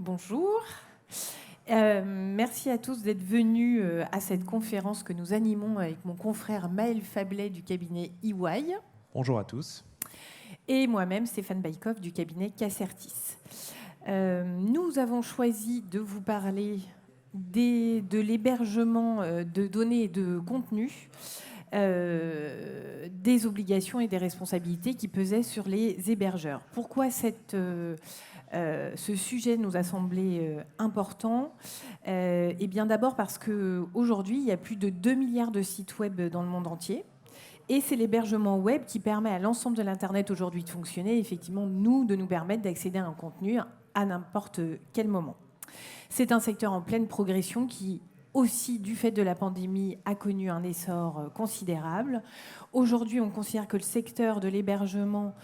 Bonjour. Merci à tous d'être venus à cette conférence que nous animons avec mon confrère Maël Fablet du cabinet EY Bonjour à tous. et moi-même Stéphane Baïkov du cabinet Casertis. Nous avons choisi de vous parler de l'hébergement de données et de contenus, des obligations et des responsabilités qui pesaient sur les hébergeurs. Pourquoi ce sujet nous a semblé important? Eh bien d'abord parce qu'aujourd'hui, il y a plus de 2 milliards de sites web dans le monde entier. Et c'est l'hébergement web qui permet à l'ensemble de l'Internet aujourd'hui de fonctionner, effectivement, de nous permettre d'accéder à un contenu à n'importe quel moment. C'est un secteur en pleine progression qui, aussi du fait de la pandémie, a connu un essor considérable. Aujourd'hui, on considère que le secteur de l'hébergement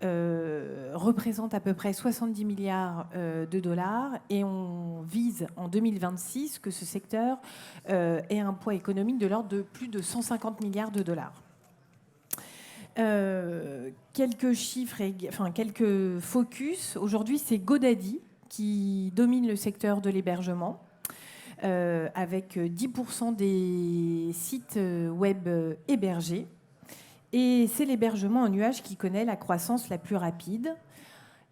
représente à peu près 70 milliards de dollars et on vise en 2026 que ce secteur ait un poids économique de l'ordre de plus de 150 milliards de dollars. Quelques chiffres, quelques focus. Aujourd'hui, c'est GoDaddy qui domine le secteur de l'hébergement, avec 10% des sites web hébergés. Et c'est l'hébergement en nuage qui connaît la croissance la plus rapide.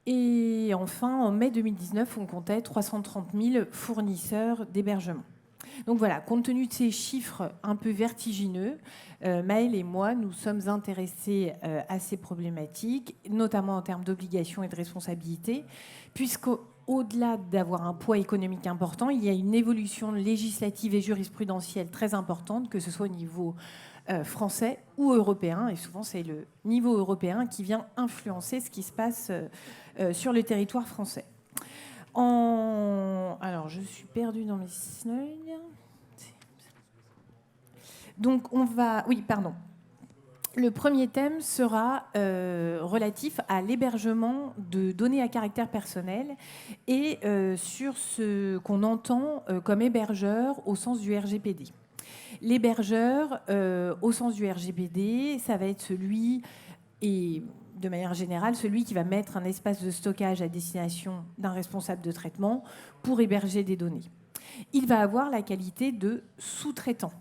Et enfin, en mai 2019, on comptait 330 000 fournisseurs d'hébergement. Donc voilà, compte tenu de ces chiffres un peu vertigineux, Maël et moi, nous sommes intéressés à ces problématiques, notamment en termes d'obligations et de responsabilités, puisqu'au-delà d'avoir un poids économique important, il y a une évolution législative et jurisprudentielle très importante, que ce soit au niveau français ou européen. Et souvent, c'est le niveau européen qui vient influencer ce qui se passe sur le territoire français. Alors, je suis perdue dans mes slides. Donc, Oui, pardon. Le premier thème sera relatif à l'hébergement de données à caractère personnel et sur ce qu'on entend comme hébergeur au sens du RGPD. L'hébergeur, au sens du RGPD, ça va être celui, et de manière générale, celui qui va mettre un espace de stockage à destination d'un responsable de traitement pour héberger des données. Il va avoir la qualité de sous-traitant.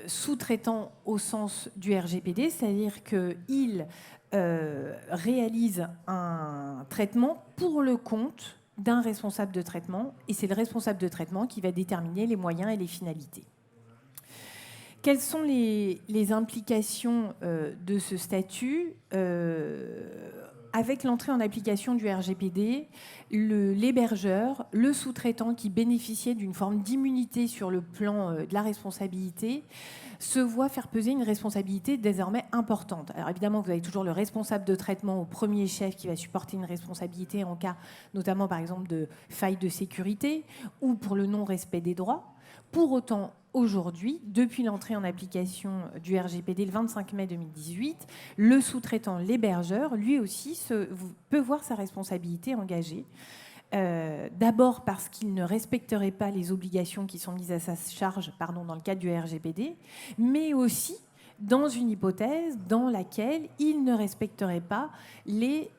Sous-traitant au sens du RGPD, c'est-à-dire qu'il réalise un traitement pour le compte d'un responsable de traitement, et c'est le responsable de traitement qui va déterminer les moyens et les finalités. Quelles sont les implications de ce statut? Avec l'entrée en application du RGPD, l'hébergeur, le sous-traitant qui bénéficiait d'une forme d'immunité sur le plan de la responsabilité, se voit faire peser une responsabilité désormais importante. Alors évidemment, vous avez toujours le responsable de traitement au premier chef qui va supporter une responsabilité en cas notamment par exemple de faille de sécurité ou pour le non-respect des droits. Pour autant, aujourd'hui, depuis l'entrée en application du RGPD le 25 mai 2018, le sous-traitant, l'hébergeur, lui aussi peut voir sa responsabilité engagée. D'abord parce qu'il ne respecterait pas les obligations qui sont mises à sa charge dans le cadre du RGPD, mais aussi dans une hypothèse dans laquelle il ne respecterait pas les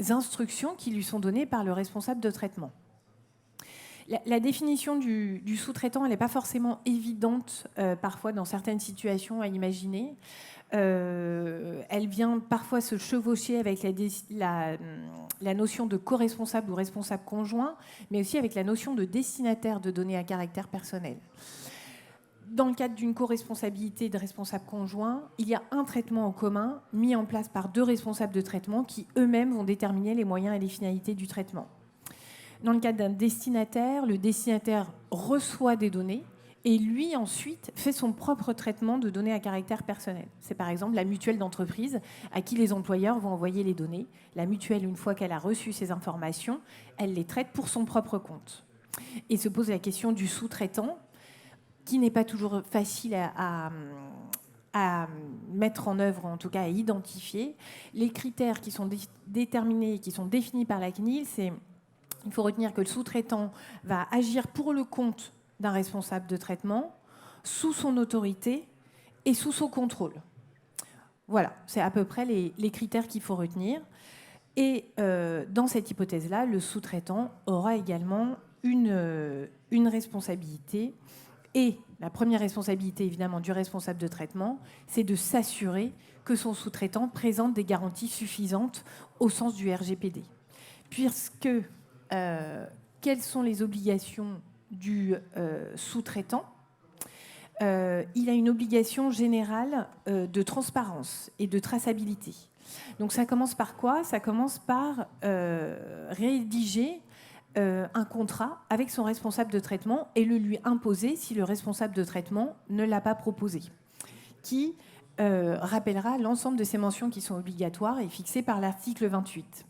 instructions qui lui sont données par le responsable de traitement. La définition du sous-traitant, elle n'est pas forcément évidente parfois dans certaines situations à imaginer. Elle vient parfois se chevaucher avec la notion de co-responsable ou responsable conjoint, mais aussi avec la notion de destinataire de données à caractère personnel. Dans le cadre d'une co-responsabilité de responsable conjoint, il y a un traitement en commun mis en place par deux responsables de traitement qui eux-mêmes vont déterminer les moyens et les finalités du traitement. Dans le cadre d'un destinataire, le destinataire reçoit des données et lui, ensuite, fait son propre traitement de données à caractère personnel. C'est par exemple la mutuelle d'entreprise à qui les employeurs vont envoyer les données. La mutuelle, une fois qu'elle a reçu ces informations, elle les traite pour son propre compte. Et se pose la question du sous-traitant, qui n'est pas toujours facile à mettre en œuvre, en tout cas à identifier. Les critères qui sont déterminés, qui sont définis par la CNIL, il faut retenir que le sous-traitant va agir pour le compte d'un responsable de traitement, sous son autorité et sous son contrôle. Voilà, c'est à peu près les critères qu'il faut retenir. Et dans cette hypothèse-là, le sous-traitant aura également une responsabilité. Et la première responsabilité, évidemment, du responsable de traitement, c'est de s'assurer que son sous-traitant présente des garanties suffisantes au sens du RGPD. Puisque, quelles sont les obligations du sous-traitant ? Il a une obligation générale de transparence et de traçabilité. Donc ça commence par quoi ? Ça commence par rédiger un contrat avec son responsable de traitement et le lui imposer si le responsable de traitement ne l'a pas proposé, qui rappellera l'ensemble de ces mentions qui sont obligatoires et fixées par l'article 28.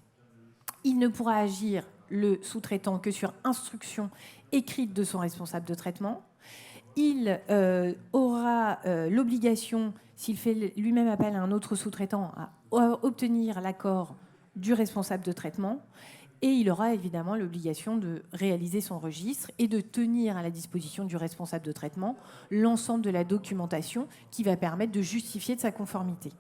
Il ne pourra agir, le sous-traitant, que sur instruction écrite de son responsable de traitement. Il aura l'obligation, s'il fait lui-même appel à un autre sous-traitant, à obtenir l'accord du responsable de traitement. Et il aura évidemment l'obligation de réaliser son registre et de tenir à la disposition du responsable de traitement l'ensemble de la documentation qui va permettre de justifier de sa conformité.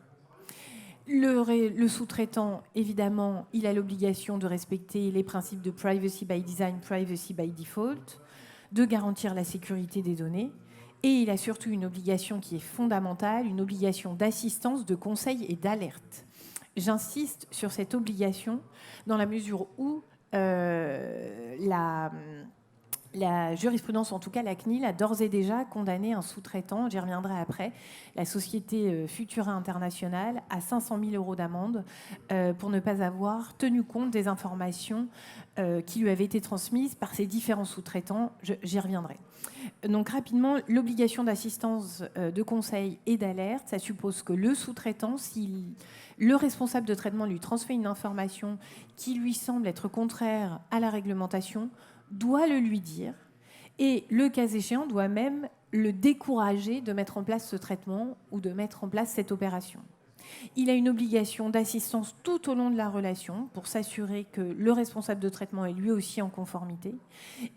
Le sous-traitant, évidemment, il a l'obligation de respecter les principes de privacy by design, privacy by default, de garantir la sécurité des données. Et il a surtout une obligation qui est fondamentale, une obligation d'assistance, de conseil et d'alerte. J'insiste sur cette obligation dans la mesure où la jurisprudence, en tout cas la CNIL, a d'ores et déjà condamné un sous-traitant, j'y reviendrai après, la société Futura International, à 500 000 euros d'amende pour ne pas avoir tenu compte des informations qui lui avaient été transmises par ses différents sous-traitants. J'y reviendrai. Donc rapidement, l'obligation d'assistance, de conseil et d'alerte, ça suppose que le sous-traitant, si le responsable de traitement lui transmet une information qui lui semble être contraire à la réglementation, doit le lui dire et, le cas échéant, doit même le décourager de mettre en place ce traitement ou de mettre en place cette opération. Il a une obligation d'assistance tout au long de la relation pour s'assurer que le responsable de traitement est lui aussi en conformité.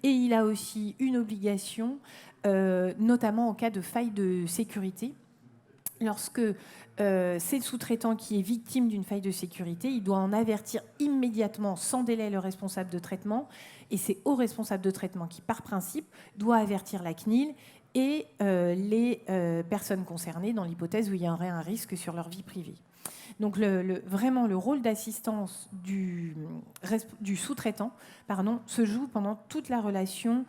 Et il a aussi une obligation, notamment en cas de faille de sécurité. Lorsque c'est le sous-traitant qui est victime d'une faille de sécurité, il doit en avertir immédiatement, sans délai, le responsable de traitement. Et c'est au responsable de traitement qui, par principe, doit avertir la CNIL et les personnes concernées dans l'hypothèse où il y aurait un risque sur leur vie privée. Donc vraiment, le rôle d'assistance du sous-traitant se joue pendant toute la relation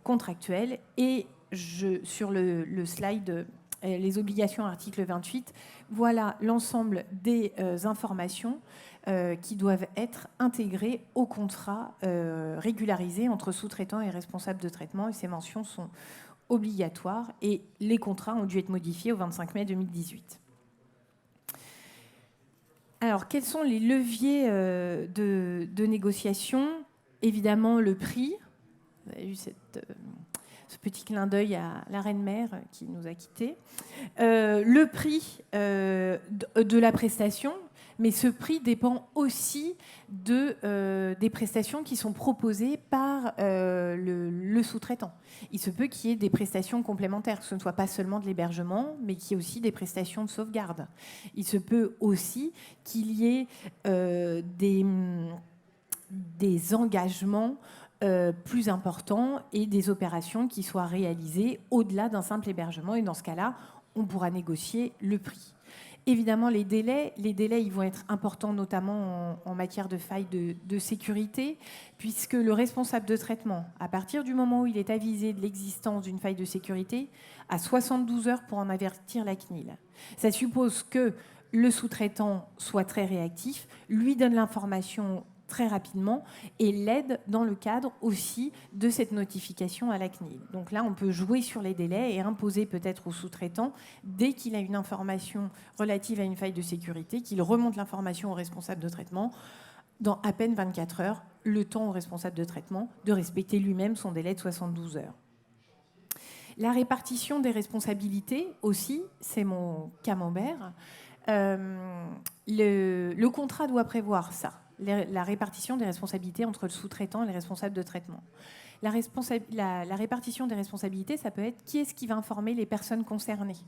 contractuelle. Et sur le slide, les obligations article 28, voilà l'ensemble des informations qui doivent être intégrées au contrat régularisé entre sous-traitant et responsable de traitement. Et ces mentions sont obligatoires et les contrats ont dû être modifiés au 25 mai 2018. Alors, quels sont les leviers de négociation ? Évidemment, le prix. Vous avez vu ce petit clin d'œil à la reine-mère qui nous a quittés. Le prix de la prestation, mais ce prix dépend aussi des prestations qui sont proposées par le sous-traitant. Il se peut qu'il y ait des prestations complémentaires, que ce ne soit pas seulement de l'hébergement, mais qu'il y ait aussi des prestations de sauvegarde. Il se peut aussi qu'il y ait des engagements plus importants et des opérations qui soient réalisées au-delà d'un simple hébergement. Et dans ce cas-là, on pourra négocier le prix. Évidemment, les délais, ils vont être importants, notamment en matière de faille de sécurité, puisque le responsable de traitement, à partir du moment où il est avisé de l'existence d'une faille de sécurité, a 72 heures pour en avertir la CNIL. Ça suppose que le sous-traitant soit très réactif, lui donne l'information très rapidement et l'aide dans le cadre aussi de cette notification à la CNIL. Donc là, on peut jouer sur les délais et imposer peut-être au sous-traitant, dès qu'il a une information relative à une faille de sécurité, qu'il remonte l'information au responsable de traitement dans à peine 24 heures, le temps au responsable de traitement de respecter lui-même son délai de 72 heures. La répartition des responsabilités aussi, c'est mon camembert. Le contrat doit prévoir ça. La répartition des responsabilités entre le sous-traitant et les responsables de traitement. La répartition des responsabilités, ça peut être qui est-ce qui va informer les personnes concernées.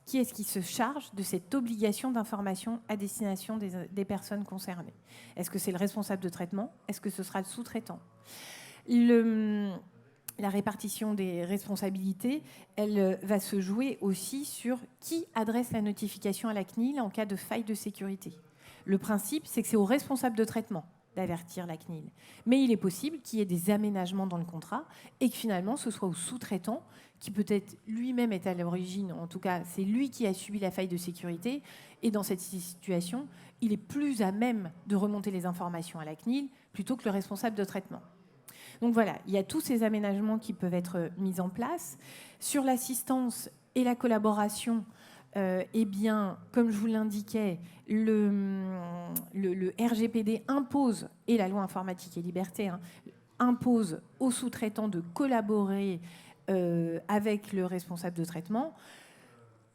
Qui est-ce qui se charge de cette obligation d'information à destination des personnes concernées? Est-ce que c'est le responsable de traitement? Est-ce que ce sera le sous-traitant? La répartition des responsabilités, elle va se jouer aussi sur qui adresse la notification à la CNIL en cas de faille de sécurité. Le principe, c'est que c'est au responsable de traitement d'avertir la CNIL. Mais il est possible qu'il y ait des aménagements dans le contrat et que finalement ce soit au sous-traitant qui peut-être lui-même est à l'origine, en tout cas c'est lui qui a subi la faille de sécurité, et dans cette situation, il est plus à même de remonter les informations à la CNIL plutôt que le responsable de traitement. Donc voilà, il y a tous ces aménagements qui peuvent être mis en place. Sur l'assistance et la collaboration, eh bien, comme je vous l'indiquais, le RGPD impose, et la loi informatique et liberté, impose aux sous-traitants de collaborer avec le responsable de traitement.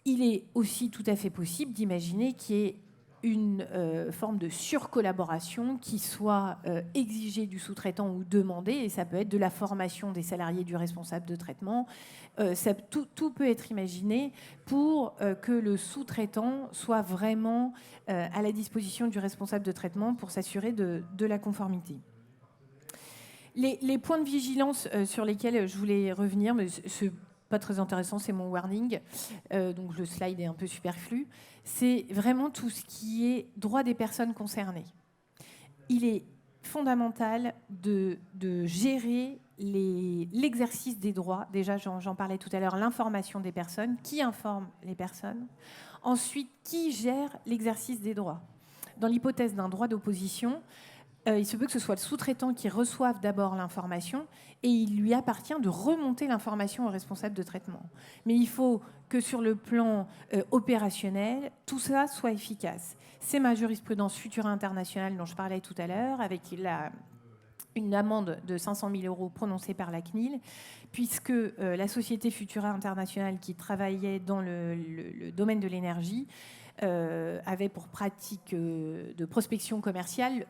Il est aussi tout à fait possible d'imaginer qu'il y ait une forme de surcollaboration qui soit exigée du sous-traitant ou demandée, et ça peut être de la formation des salariés du responsable de traitement. Tout peut être imaginé pour que le sous-traitant soit vraiment à la disposition du responsable de traitement pour s'assurer de la conformité. Les points de vigilance sur lesquels je voulais revenir, mais c'est pas très intéressant, c'est mon warning, donc le slide est un peu superflu, c'est vraiment tout ce qui est droit des personnes concernées. Il est fondamental de gérer l'exercice des droits. Déjà, j'en parlais tout à l'heure, l'information des personnes. Qui informe les personnes? Ensuite, qui gère l'exercice des droits? Dans l'hypothèse d'un droit d'opposition, il se peut que ce soit le sous-traitant qui reçoive d'abord l'information et il lui appartient de remonter l'information au responsable de traitement. Mais il faut que sur le plan opérationnel, tout ça soit efficace. C'est ma jurisprudence Futura Internationale dont je parlais tout à l'heure, avec une amende de 500 000 € prononcée par la CNIL, puisque la société Futura Internationale qui travaillait dans le domaine de l'énergie avait pour pratique de prospection commerciale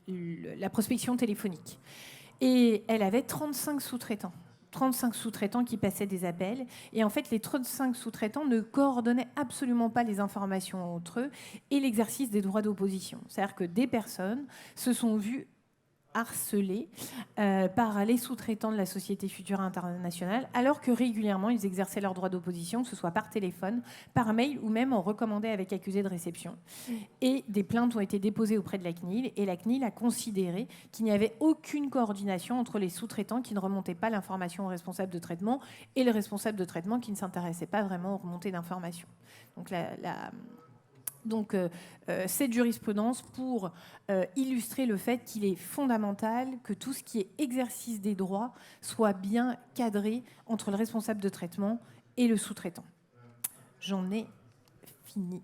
la prospection téléphonique. Et elle avait 35 sous-traitants. 35 sous-traitants qui passaient des appels. Et en fait, les 35 sous-traitants ne coordonnaient absolument pas les informations entre eux et l'exercice des droits d'opposition. C'est-à-dire que des personnes se sont vues harcelés par les sous-traitants de la société Futura Internationale, alors que régulièrement, ils exerçaient leur droit d'opposition, que ce soit par téléphone, par mail ou même en recommandé avec accusé de réception. Et des plaintes ont été déposées auprès de la CNIL, et la CNIL a considéré qu'il n'y avait aucune coordination entre les sous-traitants qui ne remontaient pas l'information au responsable de traitement et le responsable de traitement qui ne s'intéressait pas vraiment aux remontées d'informations. Donc, cette jurisprudence pour illustrer le fait qu'il est fondamental que tout ce qui est exercice des droits soit bien cadré entre le responsable de traitement et le sous-traitant. J'en ai fini.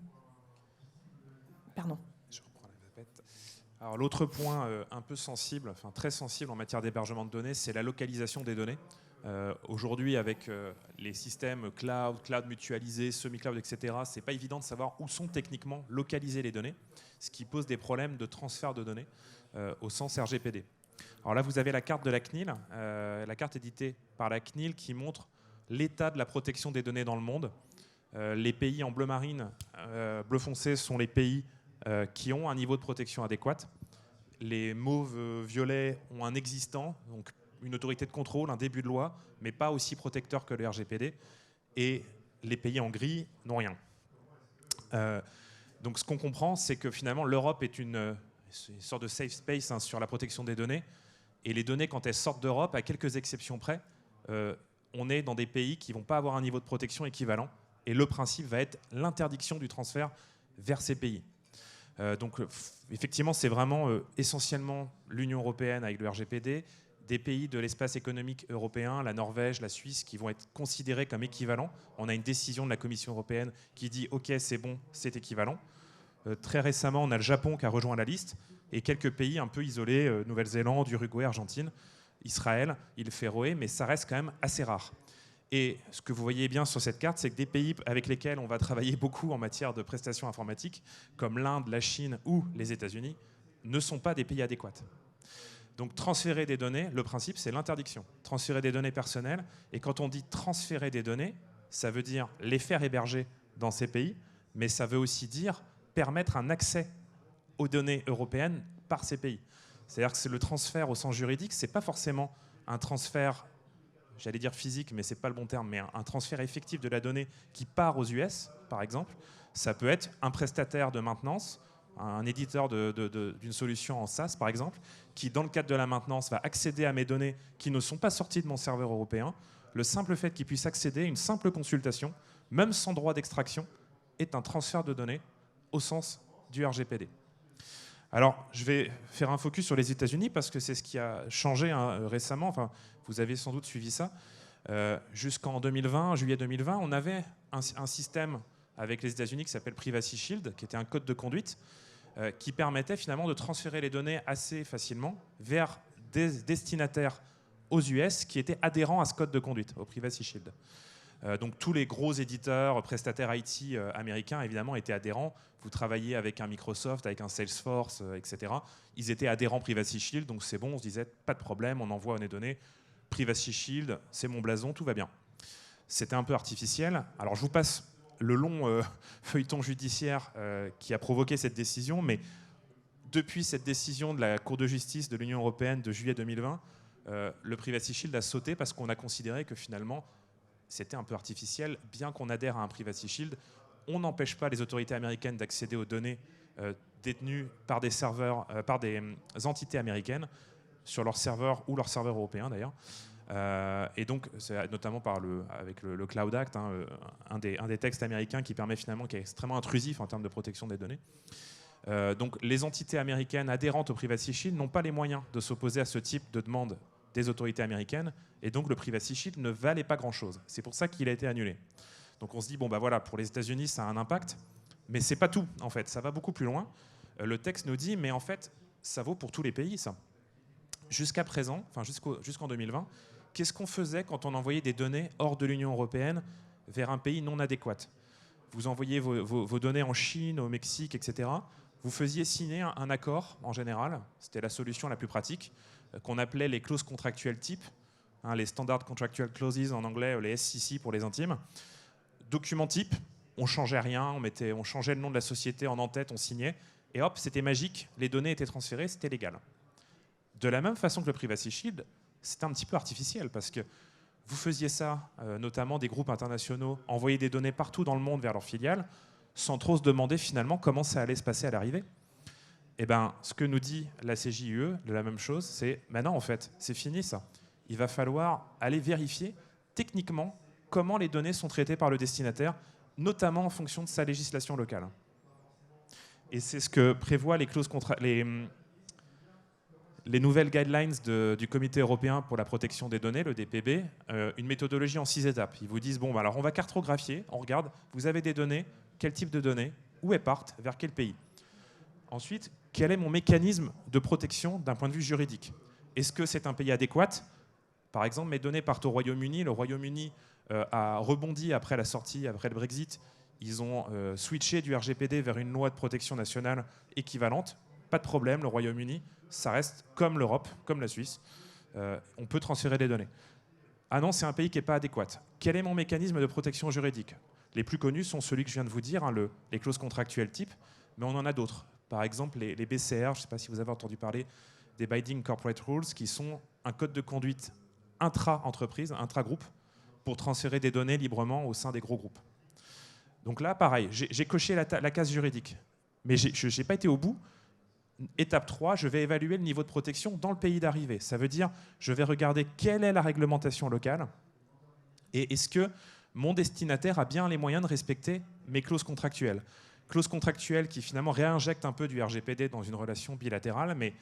Pardon. Je reprends la répète. Alors, l'autre point un peu sensible, enfin très sensible en matière d'hébergement de données, c'est la localisation des données. Aujourd'hui, avec les systèmes cloud mutualisés, semi-cloud, etc., c'est pas évident de savoir où sont techniquement localisées les données, ce qui pose des problèmes de transfert de données au sens RGPD. Alors là, vous avez la carte de la CNIL, la carte éditée par la CNIL qui montre l'état de la protection des données dans le monde. Les pays en bleu marine, bleu foncé sont les pays qui ont un niveau de protection adéquat. Les mauves violets ont un existant, donc une autorité de contrôle, un début de loi, mais pas aussi protecteur que le RGPD. Et les pays en gris n'ont rien. Donc ce qu'on comprend, c'est que finalement l'Europe est une sorte de safe space sur la protection des données. Et les données, quand elles sortent d'Europe, à quelques exceptions près, on est dans des pays qui ne vont pas avoir un niveau de protection équivalent. Et le principe va être l'interdiction du transfert vers ces pays. Donc effectivement, c'est vraiment essentiellement l'Union européenne avec le RGPD, des pays de l'espace économique européen, la Norvège, la Suisse, qui vont être considérés comme équivalents. On a une décision de la Commission européenne qui dit « Ok, c'est bon, c'est équivalent ». Très récemment, on a le Japon qui a rejoint la liste et quelques pays un peu isolés, Nouvelle-Zélande, Uruguay, Argentine, Israël, îles Féroé, mais ça reste quand même assez rare. Et ce que vous voyez bien sur cette carte, c'est que des pays avec lesquels on va travailler beaucoup en matière de prestations informatiques, comme l'Inde, la Chine ou les États-Unis, ne sont pas des pays adéquats. Donc transférer des données, le principe c'est l'interdiction. Transférer des données personnelles, et quand on dit transférer des données, ça veut dire les faire héberger dans ces pays, mais ça veut aussi dire permettre un accès aux données européennes par ces pays. C'est-à-dire que c'est le transfert au sens juridique, c'est pas forcément un transfert, j'allais dire physique, mais c'est pas le bon terme, mais un transfert effectif de la donnée qui part aux US, par exemple. Ça peut être un prestataire de maintenance, un éditeur d'une solution en SaaS, par exemple, qui, dans le cadre de la maintenance, va accéder à mes données qui ne sont pas sorties de mon serveur européen. Le simple fait qu'il puisse accéder, une simple consultation, même sans droit d'extraction, est un transfert de données au sens du RGPD. Alors, je vais faire un focus sur les États-Unis parce que c'est ce qui a changé récemment. Enfin, vous avez sans doute suivi ça. Jusqu'en 2020, juillet 2020, on avait un système avec les États-Unis qui s'appelle Privacy Shield, qui était un code de conduite qui permettait finalement de transférer les données assez facilement vers des destinataires aux US qui étaient adhérents à ce code de conduite, au Privacy Shield. Donc tous les gros éditeurs, prestataires IT américains, évidemment, étaient adhérents. Vous travaillez avec un Microsoft, avec un Salesforce, etc. Ils étaient adhérents Privacy Shield, donc c'est bon, on se disait, pas de problème, on envoie les données. Privacy Shield, c'est mon blason, tout va bien. C'était un peu artificiel. Alors je vous passe le long feuilleton judiciaire qui a provoqué cette décision, mais depuis cette décision de la Cour de justice de l'Union européenne de juillet 2020, le Privacy Shield a sauté parce qu'on a considéré que finalement, c'était un peu artificiel. Bien qu'on adhère à un Privacy Shield, on n'empêche pas les autorités américaines d'accéder aux données détenues par des serveurs, par des entités américaines sur leurs serveurs ou leurs serveurs européens d'ailleurs. Et donc, c'est notamment avec le Cloud Act, un des textes américains qui permet finalement, qui est extrêmement intrusif en termes de protection des données. Donc, les entités américaines adhérentes au Privacy Shield n'ont pas les moyens de s'opposer à ce type de demande des autorités américaines, et donc le Privacy Shield ne valait pas grand-chose. C'est pour ça qu'il a été annulé. Donc on se dit, bon bah voilà, pour les États-Unis, ça a un impact, mais c'est pas tout, en fait, ça va beaucoup plus loin. Le texte nous dit, mais en fait, ça vaut pour tous les pays, ça. Jusqu'à présent, enfin jusqu'en 2020, qu'est-ce qu'on faisait quand on envoyait des données hors de l'Union européenne vers un pays non adéquat? Vous envoyez vos données en Chine, au Mexique, etc. Vous faisiez signer un accord, en général, c'était la solution la plus pratique, qu'on appelait les clauses contractuelles type, les Standard Contractual Clauses en anglais, les SCC pour les intimes. Document type, on changeait rien, on changeait le nom de la société en en-tête, on signait, et hop, c'était magique, les données étaient transférées, c'était légal. De la même façon que le Privacy Shield, c'était un petit peu artificiel, parce que vous faisiez ça, notamment des groupes internationaux, envoyer des données partout dans le monde vers leurs filiales, sans trop se demander finalement comment ça allait se passer à l'arrivée. Eh ben, ce que nous dit la CJUE, de la même chose, c'est maintenant en fait, c'est fini ça. Il va falloir aller vérifier techniquement comment les données sont traitées par le destinataire, notamment en fonction de sa législation locale. Et c'est ce que prévoient les nouvelles guidelines du Comité européen pour la protection des données, le DPB, une méthodologie en 6 étapes. Ils vous disent, bon, bah alors on va cartographier, on regarde, vous avez des données, quel type de données, où elles partent, vers quel pays. Ensuite, quel est mon mécanisme de protection d'un point de vue juridique? Est-ce que c'est un pays adéquat? Par exemple, mes données partent au Royaume-Uni. Le Royaume-Uni a rebondi après la sortie, après le Brexit. Ils ont switché du RGPD vers une loi de protection nationale équivalente. Pas de problème, le Royaume-Uni, ça reste comme l'Europe, comme la Suisse. On peut transférer des données. Ah non, c'est un pays qui n'est pas adéquat. Quel est mon mécanisme de protection juridique? Les plus connus sont celui que je viens de vous dire, les clauses contractuelles type, mais on en a d'autres. Par exemple, les BCR, je ne sais pas si vous avez entendu parler des Binding Corporate Rules, qui sont un code de conduite intra-entreprise, intra-groupe, pour transférer des données librement au sein des gros groupes. Donc là, pareil, j'ai coché la case juridique, mais je n'ai pas été au bout. Étape 3, je vais évaluer le niveau de protection dans le pays d'arrivée. Ça veut dire, je vais regarder quelle est la réglementation locale et est-ce que mon destinataire a bien les moyens de respecter mes clauses contractuelles. Clauses contractuelles qui finalement réinjectent un peu du RGPD dans une relation bilatérale, mais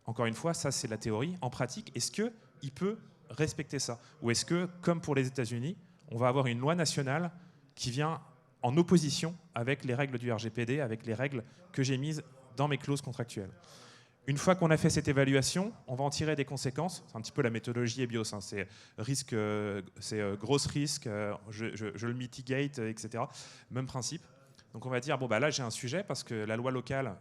encore une fois, ça c'est la théorie. En pratique, est-ce qu'il peut respecter ça? Ou est-ce que, comme pour les États-Unis, on va avoir une loi nationale qui vient en opposition avec les règles du RGPD, avec les règles que j'ai mises dans mes clauses contractuelles? Une fois qu'on a fait cette évaluation, on va en tirer des conséquences. C'est un petit peu la méthodologie EBIOS. C'est risque, c'est gros risque, je le mitigate, etc. Même principe. Donc on va dire, bon bah là j'ai un sujet parce que la loi locale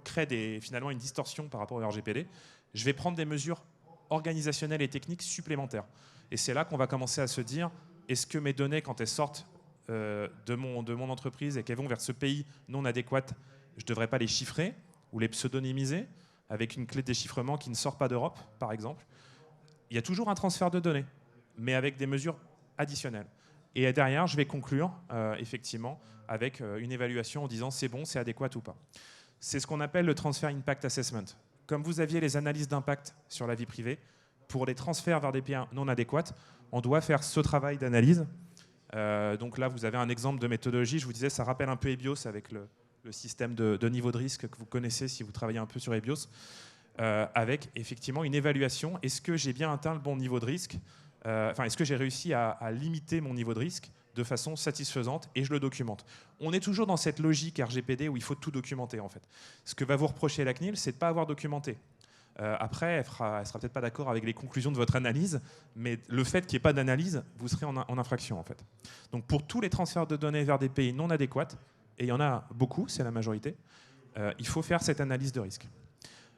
crée finalement une distorsion par rapport au RGPD. Je vais prendre des mesures organisationnelles et techniques supplémentaires. Et c'est là qu'on va commencer à se dire, est-ce que mes données, quand elles sortent de mon entreprise et qu'elles vont vers ce pays non adéquat, je ne devrais pas les chiffrer ou les pseudonymiser avec une clé de déchiffrement qui ne sort pas d'Europe, par exemple. Il y a toujours un transfert de données, mais avec des mesures additionnelles. Et derrière, je vais conclure, effectivement, avec une évaluation en disant c'est bon, c'est adéquat ou pas. C'est ce qu'on appelle le Transfer Impact Assessment. Comme vous aviez les analyses d'impact sur la vie privée, pour les transferts vers des pays non adéquats, on doit faire ce travail d'analyse. Donc là, vous avez un exemple de méthodologie. Je vous disais, ça rappelle un peu EBIOS avec le système de niveau de risque que vous connaissez si vous travaillez un peu sur EBIOS, avec effectivement une évaluation. Est-ce que j'ai bien atteint le bon niveau de risque ? Est-ce que j'ai réussi à limiter mon niveau de risque de façon satisfaisante et je le documente. On est toujours dans cette logique RGPD où il faut tout documenter en fait. Ce que va vous reprocher la CNIL, c'est de ne pas avoir documenté. Après, elle sera peut-être pas d'accord avec les conclusions de votre analyse, mais le fait qu'il n'y ait pas d'analyse, vous serez en infraction en fait. Donc pour tous les transferts de données vers des pays non adéquats, et il y en a beaucoup, c'est la majorité, il faut faire cette analyse de risque.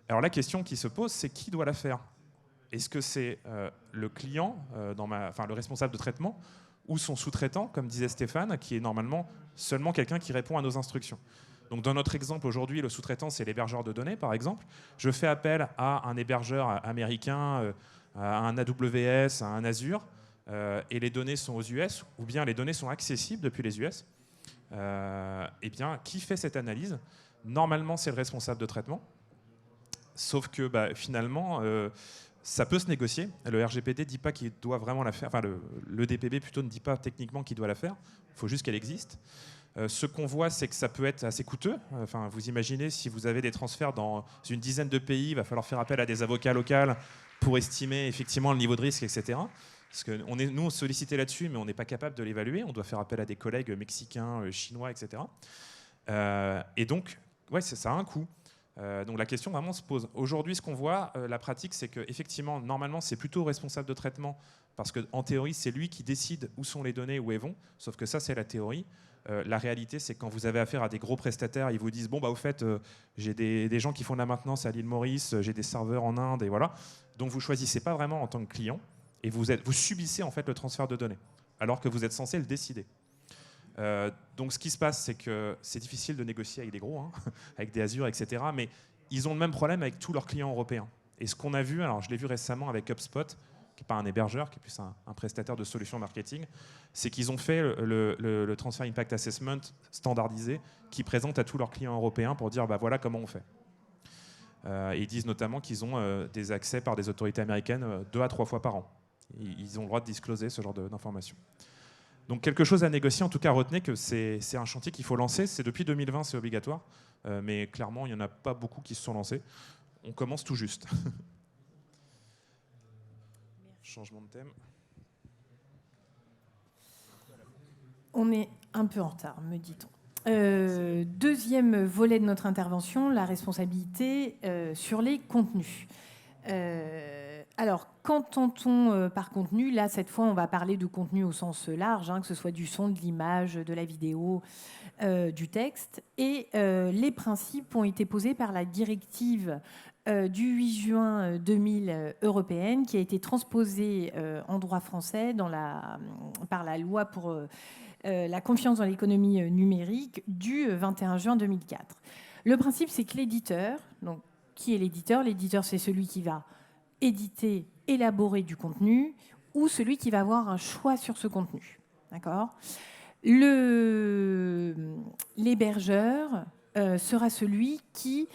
Alors la question qui se pose, c'est qui doit la faire ? Est-ce que c'est le client, le responsable de traitement, ou son sous-traitant, comme disait Stéphane, qui est normalement seulement quelqu'un qui répond à nos instructions. Donc dans notre exemple aujourd'hui, le sous-traitant, c'est l'hébergeur de données, par exemple. Je fais appel à un hébergeur américain, à un AWS, à un Azure, et les données sont aux US, ou bien les données sont accessibles depuis les US. Eh bien, qui fait cette analyse ? Normalement, c'est le responsable de traitement. Sauf que finalement, ça peut se négocier. Le RGPD ne dit pas qu'il doit vraiment la faire. Enfin, le DPB plutôt ne dit pas techniquement qu'il doit la faire. Il faut juste qu'elle existe. Ce qu'on voit, c'est que ça peut être assez coûteux. Enfin, vous imaginez, si vous avez des transferts dans une dizaine de pays, il va falloir faire appel à des avocats locaux pour estimer effectivement le niveau de risque, etc. Parce que nous, on sollicitait là-dessus, mais on n'est pas capable de l'évaluer. On doit faire appel à des collègues mexicains, chinois, etc. Et donc, ouais, ça a un coût. Donc la question vraiment se pose. Aujourd'hui, ce qu'on voit, la pratique, c'est qu'effectivement, normalement, c'est plutôt au responsable de traitement, parce qu'en théorie, c'est lui qui décide où sont les données, où elles vont, sauf que ça, c'est la théorie. La réalité, c'est que quand vous avez affaire à des gros prestataires, ils vous disent, bon, au fait, j'ai des gens qui font de la maintenance à l'île Maurice, j'ai des serveurs en Inde, et voilà. Donc vous choisissez pas vraiment en tant que client, et vous subissez en fait le transfert de données, alors que vous êtes censé le décider. Donc ce qui se passe, c'est que c'est difficile de négocier avec des gros, avec des Azure, etc. Mais ils ont le même problème avec tous leurs clients européens. Et ce qu'on a vu, alors je l'ai vu récemment avec HubSpot, qui n'est pas un hébergeur, qui est plus un prestataire de solutions marketing, c'est qu'ils ont fait le Transfer Impact Assessment standardisé qui présente à tous leurs clients européens pour dire voilà comment on fait. Et ils disent notamment qu'ils ont des accès par des autorités américaines 2 à 3 fois par an. Ils ont le droit de discloser ce genre d'informations. Donc quelque chose à négocier, en tout cas retenez que c'est un chantier qu'il faut lancer. C'est depuis 2020, c'est obligatoire, mais clairement il n'y en a pas beaucoup qui se sont lancés. On commence tout juste. Changement de thème. On est un peu en retard, me dit-on. Deuxième volet de notre intervention, la responsabilité sur les contenus. Alors, qu'entend-on par contenu ? Là, cette fois, on va parler de contenu au sens large, que ce soit du son, de l'image, de la vidéo, du texte. Et les principes ont été posés par la directive du 8 juin 2000 européenne, qui a été transposée en droit français par la loi pour la confiance dans l'économie numérique du 21 juin 2004. Le principe, c'est que l'éditeur, donc qui est l'éditeur ? L'éditeur, c'est celui qui va éditer, élaborer du contenu, ou celui qui va avoir un choix sur ce contenu. D'accord ? L'hébergeur sera celui qui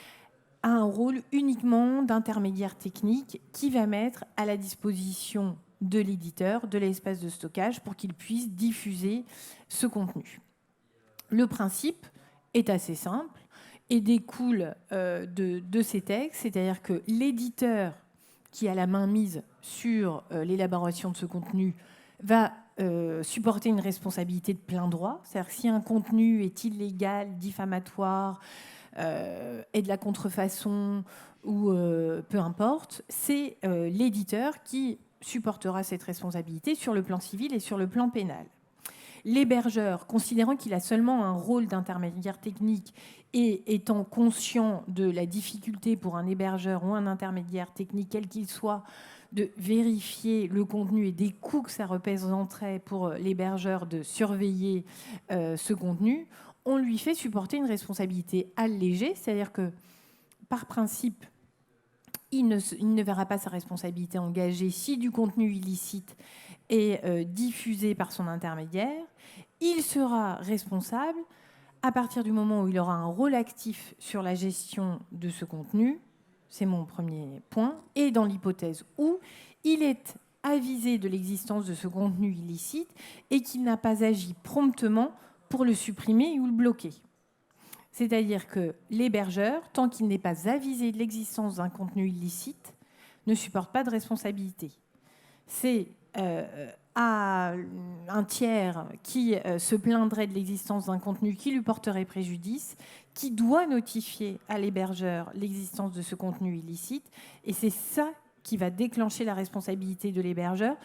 a un rôle uniquement d'intermédiaire technique qui va mettre à la disposition de l'éditeur de l'espace de stockage pour qu'il puisse diffuser ce contenu. Le principe est assez simple et découle de ces textes, c'est-à-dire que l'éditeur qui a la main mise sur l'élaboration de ce contenu va supporter une responsabilité de plein droit. C'est-à-dire que si un contenu est illégal, diffamatoire, est de la contrefaçon ou peu importe, c'est l'éditeur qui supportera cette responsabilité sur le plan civil et sur le plan pénal. L'hébergeur, considérant qu'il a seulement un rôle d'intermédiaire technique et étant conscient de la difficulté pour un hébergeur ou un intermédiaire technique, quel qu'il soit, de vérifier le contenu et des coûts que ça représenterait pour l'hébergeur de surveiller ce contenu, on lui fait supporter une responsabilité allégée, c'est-à-dire que par principe, il ne verra pas sa responsabilité engagée si du contenu illicite est diffusé par son intermédiaire. Il sera responsable à partir du moment où il aura un rôle actif sur la gestion de ce contenu. C'est mon premier point. Et dans l'hypothèse où il est avisé de l'existence de ce contenu illicite et qu'il n'a pas agi promptement pour le supprimer ou le bloquer. C'est-à-dire que l'hébergeur, tant qu'il n'est pas avisé de l'existence d'un contenu illicite, ne supporte pas de responsabilité. C'est à un tiers qui se plaindrait de l'existence d'un contenu qui lui porterait préjudice, qui doit notifier à l'hébergeur l'existence de ce contenu illicite, et c'est ça qui va déclencher la responsabilité de l'hébergeur,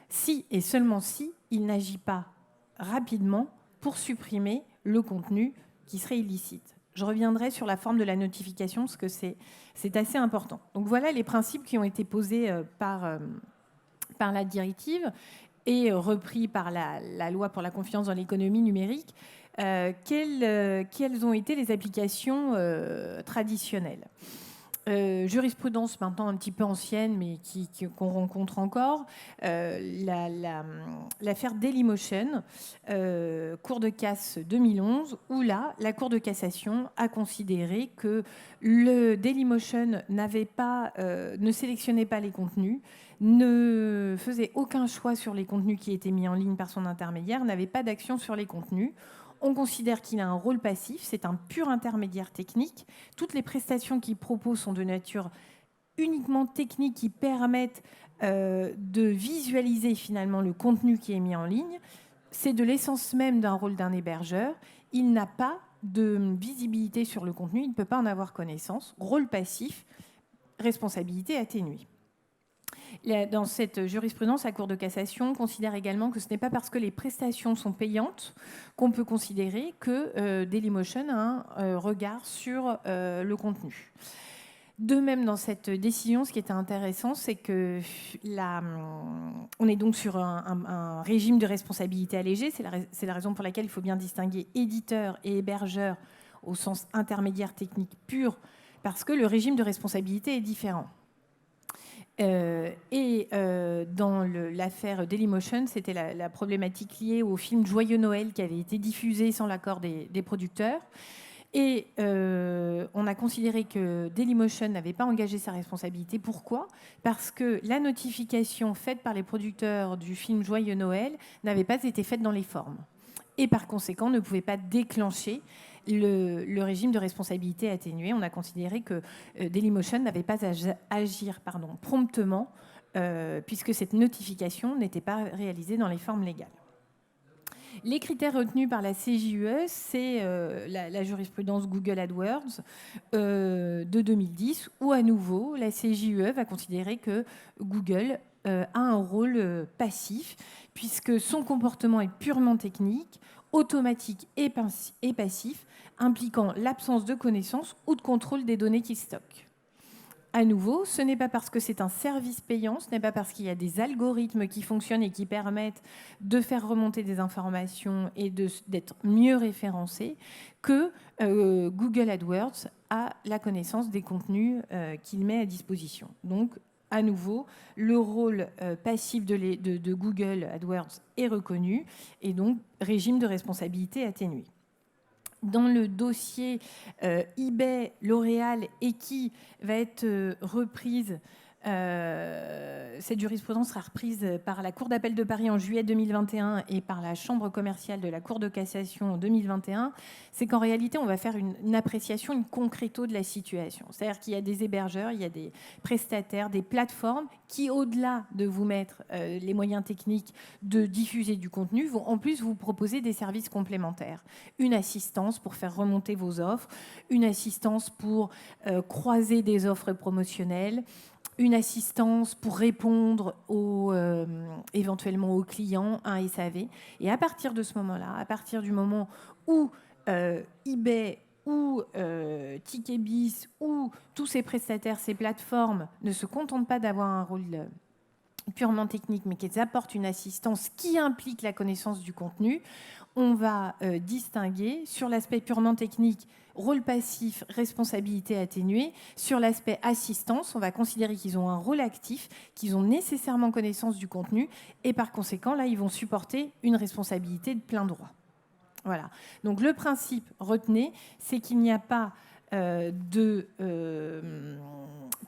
si et seulement si il n'agit pas rapidement pour supprimer le contenu qui serait illicite. Je reviendrai sur la forme de la notification parce que c'est assez important. Donc voilà les principes qui ont été posés par la directive et repris par la loi pour la confiance dans l'économie numérique. Quelles ont été les applications traditionnelles ? Jurisprudence maintenant un petit peu ancienne, mais qu'on rencontre encore, l'affaire Dailymotion, Cour de casse 2011, où là, la Cour de cassation a considéré que le Dailymotion ne sélectionnait pas les contenus, ne faisait aucun choix sur les contenus qui étaient mis en ligne par son intermédiaire, n'avait pas d'action sur les contenus. On considère qu'il a un rôle passif, c'est un pur intermédiaire technique. Toutes les prestations qu'il propose sont de nature uniquement technique, qui permettent de visualiser finalement le contenu qui est mis en ligne. C'est de l'essence même d'un rôle d'un hébergeur. Il n'a pas de visibilité sur le contenu, il ne peut pas en avoir connaissance. Rôle passif, responsabilité atténuée. Dans cette jurisprudence, la Cour de cassation considère également que ce n'est pas parce que les prestations sont payantes qu'on peut considérer que Dailymotion a un regard sur le contenu. De même, dans cette décision, ce qui était intéressant, c'est que on est donc sur un régime de responsabilité allégée. C'est la raison pour laquelle il faut bien distinguer éditeur et hébergeur au sens intermédiaire technique pur, parce que le régime de responsabilité est différent. Dans l'affaire Dailymotion, c'était la problématique liée au film Joyeux Noël qui avait été diffusé sans l'accord des producteurs. Et on a considéré que Dailymotion n'avait pas engagé sa responsabilité. Pourquoi ? Parce que la notification faite par les producteurs du film Joyeux Noël n'avait pas été faite dans les formes. Et par conséquent, ne pouvait pas déclencher le régime de responsabilité atténuée. On a considéré que Dailymotion n'avait pas à agir promptement puisque cette notification n'était pas réalisée dans les formes légales. Les critères retenus par la CJUE, c'est la jurisprudence Google AdWords de 2010, où à nouveau, la CJUE va considérer que Google a un rôle passif, puisque son comportement est purement technique, automatique et passif, impliquant l'absence de connaissance ou de contrôle des données qu'il stocke. À nouveau, ce n'est pas parce que c'est un service payant, ce n'est pas parce qu'il y a des algorithmes qui fonctionnent et qui permettent de faire remonter des informations et d'être mieux référencés que Google AdWords a la connaissance des contenus qu'il met à disposition. Donc, à nouveau, le rôle passif de Google AdWords est reconnu et donc régime de responsabilité atténué. Dans le dossier eBay, L'Oréal et qui va être reprise, cette jurisprudence sera reprise par la Cour d'appel de Paris en juillet 2021 et par la Chambre commerciale de la Cour de cassation en 2021, c'est qu'en réalité, on va faire une appréciation, une concréto de la situation. C'est-à-dire qu'il y a des hébergeurs, il y a des prestataires, des plateformes qui, au-delà de vous mettre les moyens techniques de diffuser du contenu, vont en plus vous proposer des services complémentaires. Une assistance pour faire remonter vos offres, une assistance pour croiser des offres promotionnelles, une assistance pour répondre éventuellement aux clients, un SAV. Et à partir de ce moment-là, à partir du moment où eBay ou TicketBiz ou tous ces prestataires, ces plateformes ne se contentent pas d'avoir un rôle purement techniques, mais qu'elles apportent une assistance qui implique la connaissance du contenu, on va distinguer sur l'aspect purement technique, rôle passif, responsabilité atténuée. Sur l'aspect assistance, on va considérer qu'ils ont un rôle actif, qu'ils ont nécessairement connaissance du contenu, et par conséquent, là, ils vont supporter une responsabilité de plein droit. Voilà. Donc le principe, retenez, c'est qu'il n'y a pas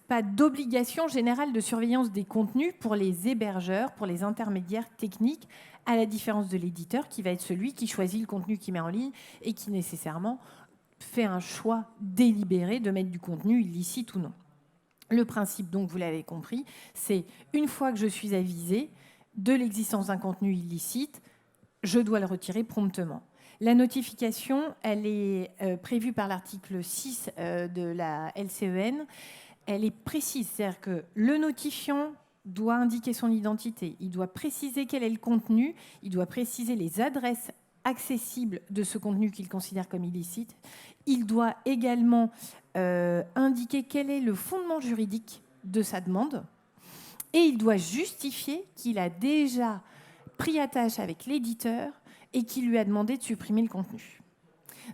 pas d'obligation générale de surveillance des contenus pour les hébergeurs, pour les intermédiaires techniques, à la différence de l'éditeur qui va être celui qui choisit le contenu qu'il met en ligne et qui nécessairement fait un choix délibéré de mettre du contenu illicite ou non. Le principe, donc, vous l'avez compris, c'est une fois que je suis avisé de l'existence d'un contenu illicite, je dois le retirer promptement. La notification, elle est prévue par l'article 6 de la LCEN. Elle est précise, c'est-à-dire que le notifiant doit indiquer son identité, il doit préciser quel est le contenu, il doit préciser les adresses accessibles de ce contenu qu'il considère comme illicite. Il doit également indiquer quel est le fondement juridique de sa demande et il doit justifier qu'il a déjà pris attache avec l'éditeur et qu'il lui a demandé de supprimer le contenu.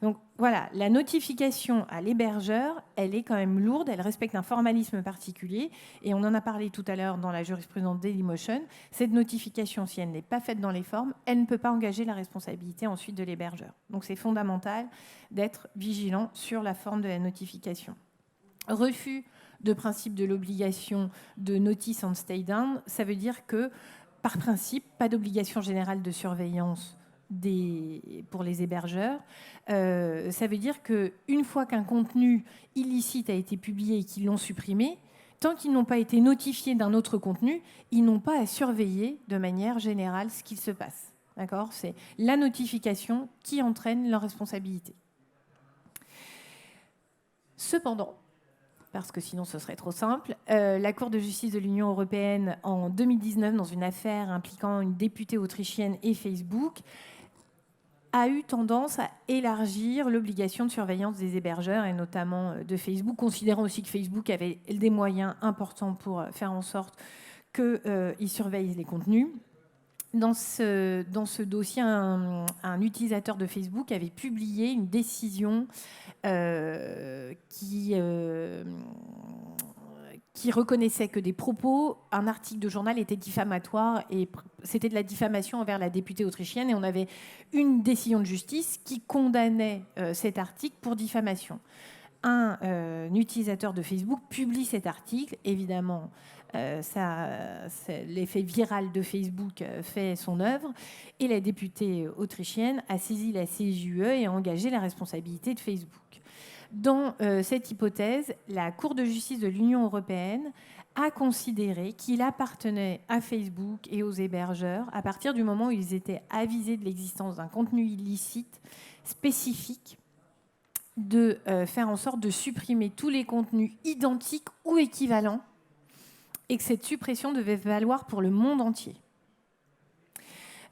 Donc voilà, la notification à l'hébergeur, elle est quand même lourde, elle respecte un formalisme particulier, et on en a parlé tout à l'heure dans la jurisprudence Dailymotion. Cette notification, si elle n'est pas faite dans les formes, elle ne peut pas engager la responsabilité ensuite de l'hébergeur. Donc c'est fondamental d'être vigilant sur la forme de la notification. Refus de principe de l'obligation de notice and stay down, ça veut dire que, par principe, pas d'obligation générale de surveillance pour les hébergeurs. Ça veut dire qu'une fois qu'un contenu illicite a été publié et qu'ils l'ont supprimé, tant qu'ils n'ont pas été notifiés d'un autre contenu, ils n'ont pas à surveiller de manière générale ce qu'il se passe. D'accord ? C'est la notification qui entraîne leur responsabilité. Cependant, parce que sinon ce serait trop simple, la Cour de justice de l'Union européenne, en 2019, dans une affaire impliquant une députée autrichienne et Facebook, a eu tendance à élargir l'obligation de surveillance des hébergeurs, et notamment de Facebook, considérant aussi que Facebook avait des moyens importants pour faire en sorte qu'ils surveillent les contenus. Dans ce dossier, un utilisateur de Facebook avait publié une décision qui reconnaissait que des propos, un article de journal était diffamatoire et c'était de la diffamation envers la députée autrichienne, et on avait une décision de justice qui condamnait cet article pour diffamation. Un utilisateur de Facebook publie cet article, évidemment, l'effet viral de Facebook fait son œuvre, et la députée autrichienne a saisi la CJUE et a engagé la responsabilité de Facebook. Dans cette hypothèse, la Cour de justice de l'Union européenne a considéré qu'il appartenait à Facebook et aux hébergeurs, à partir du moment où ils étaient avisés de l'existence d'un contenu illicite spécifique, de faire en sorte de supprimer tous les contenus identiques ou équivalents, et que cette suppression devait valoir pour le monde entier.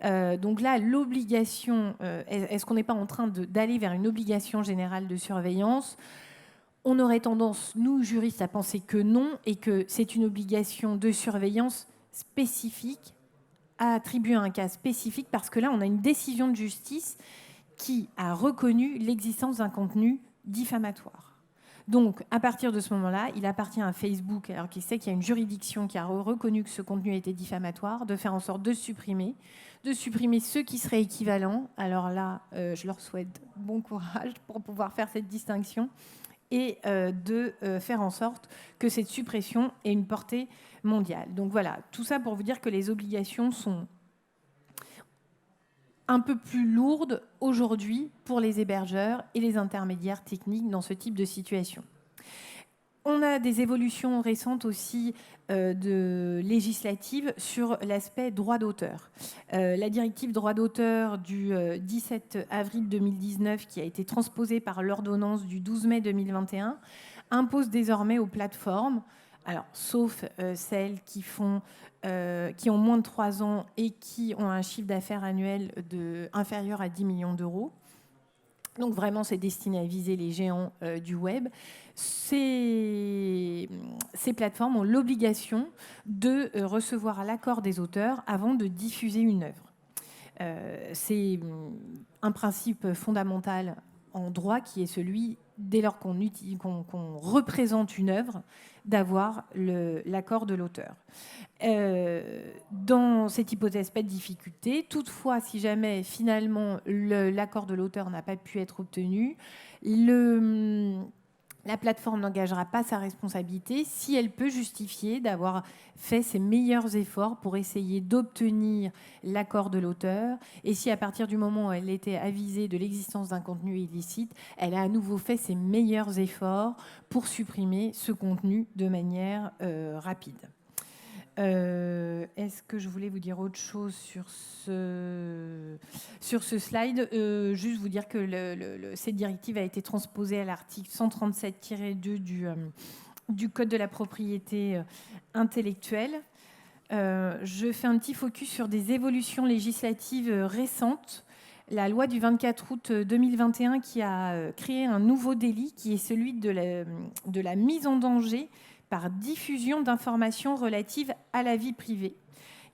Donc là, l'obligation, est-ce qu'on n'est pas en train d'aller vers une obligation générale de surveillance ? On aurait tendance, nous, juristes, à penser que non, et que c'est une obligation de surveillance spécifique, à attribuer un cas spécifique, parce que là, on a une décision de justice qui a reconnu l'existence d'un contenu diffamatoire. Donc, à partir de ce moment-là, il appartient à Facebook, alors qu'il sait qu'il y a une juridiction qui a reconnu que ce contenu était diffamatoire, de faire en sorte de supprimer ceux qui seraient équivalents. Alors là, je leur souhaite bon courage pour pouvoir faire cette distinction et de faire en sorte que cette suppression ait une portée mondiale. Donc voilà, tout ça pour vous dire que les obligations sont un peu plus lourde aujourd'hui pour les hébergeurs et les intermédiaires techniques dans ce type de situation. On a des évolutions récentes aussi législatives sur l'aspect droit d'auteur. La directive droit d'auteur du 17 avril 2019, qui a été transposée par l'ordonnance du 12 mai 2021, impose désormais aux plateformes, alors, sauf celles qui ont moins de 3 ans et qui ont un chiffre d'affaires annuel inférieur à 10 millions d'euros, Donc vraiment, c'est destiné à viser les géants du web. Ces plateformes ont l'obligation de recevoir l'accord des auteurs avant de diffuser une œuvre. C'est un principe fondamental en droit qui est celui, dès lors qu'on représente une œuvre, d'avoir l'accord de l'auteur. Dans cette hypothèse, pas de difficulté. Toutefois, si jamais finalement l'accord de l'auteur n'a pas pu être obtenu, la plateforme n'engagera pas sa responsabilité si elle peut justifier d'avoir fait ses meilleurs efforts pour essayer d'obtenir l'accord de l'auteur, et si à partir du moment où elle était avisée de l'existence d'un contenu illicite, elle a à nouveau fait ses meilleurs efforts pour supprimer ce contenu de manière rapide. Est-ce que je voulais vous dire autre chose sur ce slide? Juste vous dire que cette directive a été transposée à l'article 137-2 du Code de la propriété intellectuelle. Je fais un petit focus sur des évolutions législatives récentes. La loi du 24 août 2021 qui a créé un nouveau délit qui est celui de la mise en danger par diffusion d'informations relatives à la vie privée,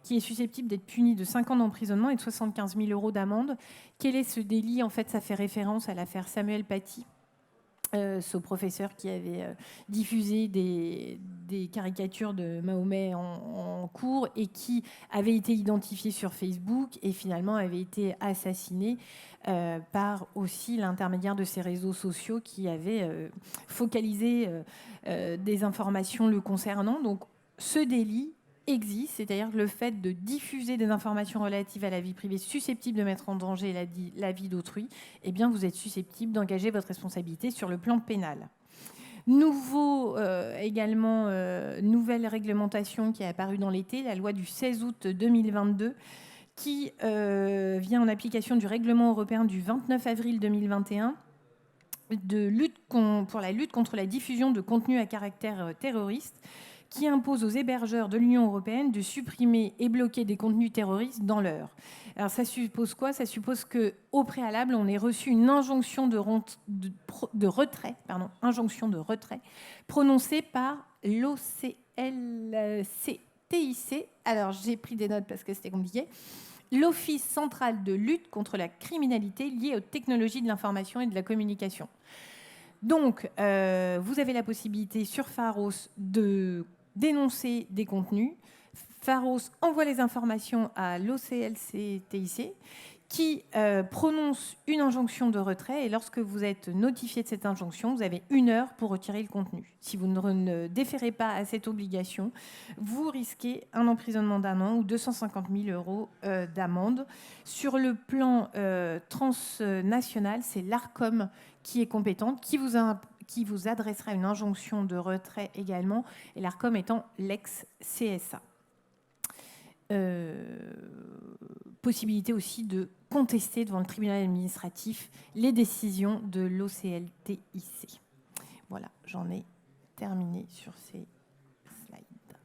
qui est susceptible d'être puni de 5 ans d'emprisonnement et de 75 000 € d'amende. Quel est ce délit? En fait, ça fait référence à l'affaire Samuel Paty, ce professeur qui avait diffusé des caricatures de Mahomet en cours et qui avait été identifié sur Facebook et finalement avait été assassiné par aussi l'intermédiaire de ces réseaux sociaux qui avaient focalisé des informations le concernant. Donc ce délit existe, c'est-à-dire le fait de diffuser des informations relatives à la vie privée susceptibles de mettre en danger la vie d'autrui, eh bien vous êtes susceptible d'engager votre responsabilité sur le plan pénal. Également, nouvelle réglementation qui est apparue dans l'été, la loi du 16 août 2022, qui vient en application du règlement européen du 29 avril 2021 pour la lutte contre la diffusion de contenus à caractère terroriste, qui impose aux hébergeurs de l'Union européenne de supprimer et bloquer des contenus terroristes dans l'heure. Alors ça suppose quoi? Ça suppose qu'au préalable, on ait reçu une injonction de retrait prononcée par l'OCLCTIC. Alors j'ai pris des notes parce que c'était compliqué. L'Office central de lutte contre la criminalité liée aux technologies de l'information et de la communication. Donc, vous avez la possibilité sur Pharos de dénoncer des contenus. Pharos envoie les informations à l'OCLCTIC qui prononce une injonction de retrait, et lorsque vous êtes notifié de cette injonction, vous avez 1 heure pour retirer le contenu. Si vous ne déférez pas à cette obligation, vous risquez un emprisonnement d'1 an ou 250 000 € d'amende. Sur le plan transnational, c'est l'Arcom qui est compétente, qui vous adressera une injonction de retrait également, et l'Arcom étant l'ex-CSA. Possibilité aussi de contester devant le tribunal administratif les décisions de l'OCLTIC. Voilà, j'en ai terminé sur ces slides.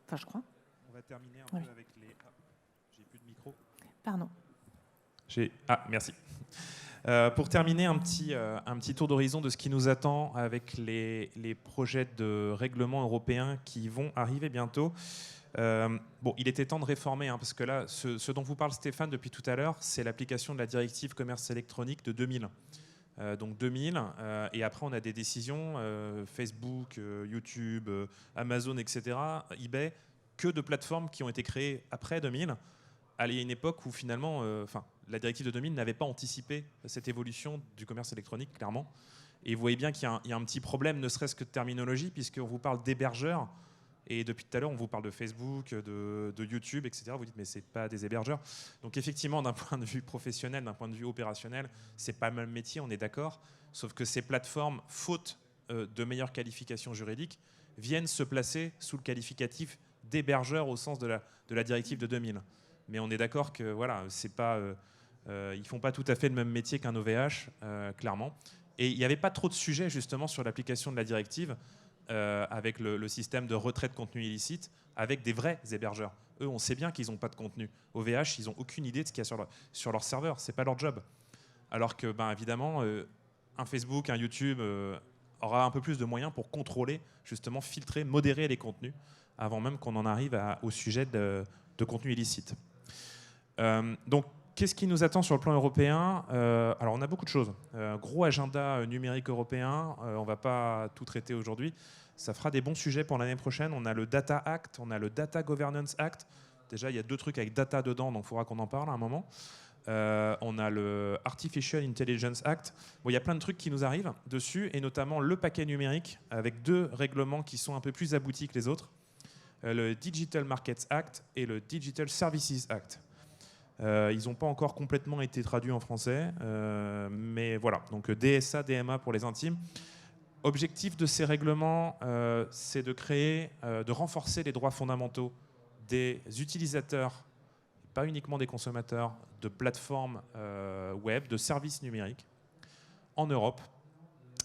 Enfin, je crois. On va terminer un peu avec les... Ah, j'ai plus de micro. Pardon. Merci. Pour terminer, un petit tour d'horizon de ce qui nous attend avec les projets de règlement européens qui vont arriver bientôt. Il était temps de réformer, parce que là, ce dont vous parle Stéphane depuis tout à l'heure, c'est l'application de la directive commerce électronique de 2000. Donc 2000, et après on a des décisions, Facebook, YouTube, Amazon, etc., eBay, que de plateformes qui ont été créées après 2000, à une époque où finalement, la directive de 2000 n'avait pas anticipé cette évolution du commerce électronique, clairement. Et vous voyez bien qu'il y a un petit problème, ne serait-ce que de terminologie, puisqu'on vous parle d'hébergeurs, et depuis tout à l'heure, on vous parle de Facebook, de YouTube, etc. Vous dites, mais ce n'est pas des hébergeurs. Donc effectivement, d'un point de vue professionnel, d'un point de vue opérationnel, ce n'est pas le même métier, on est d'accord. Sauf que ces plateformes, faute de meilleure qualification juridique, viennent se placer sous le qualificatif d'hébergeurs au sens de la directive de 2000. Mais on est d'accord que voilà, c'est pas, ils ne font pas tout à fait le même métier qu'un OVH, clairement. Et il n'y avait pas trop de sujets justement sur l'application de la directive, avec le système de retrait de contenu illicite, avec des vrais hébergeurs. Eux, on sait bien qu'ils n'ont pas de contenu. OVH, ils n'ont aucune idée de ce qu'il y a sur leur serveur. Ce n'est pas leur job. alors que, évidemment, un Facebook, un YouTube aura un peu plus de moyens pour contrôler, justement, filtrer, modérer les contenus, avant même qu'on en arrive au sujet de contenus illicites. Donc, qu'est-ce qui nous attend sur le plan européen? Alors, on a beaucoup de choses. Gros agenda numérique européen, on ne va pas tout traiter aujourd'hui. Ça fera des bons sujets pour l'année prochaine. On a le Data Act, on a le Data Governance Act. Déjà, il y a 2 trucs avec data dedans, donc il faudra qu'on en parle à un moment. On a le Artificial Intelligence Act. Bon, il y a plein de trucs qui nous arrivent dessus, et notamment le paquet numérique, avec 2 règlements qui sont un peu plus aboutis que les autres. Le Digital Markets Act et le Digital Services Act. Ils n'ont pas encore complètement été traduits en français, mais voilà. Donc DSA, DMA pour les intimes. Objectif de ces règlements, c'est de créer, de renforcer les droits fondamentaux des utilisateurs, pas uniquement des consommateurs, de plateformes web, de services numériques en Europe,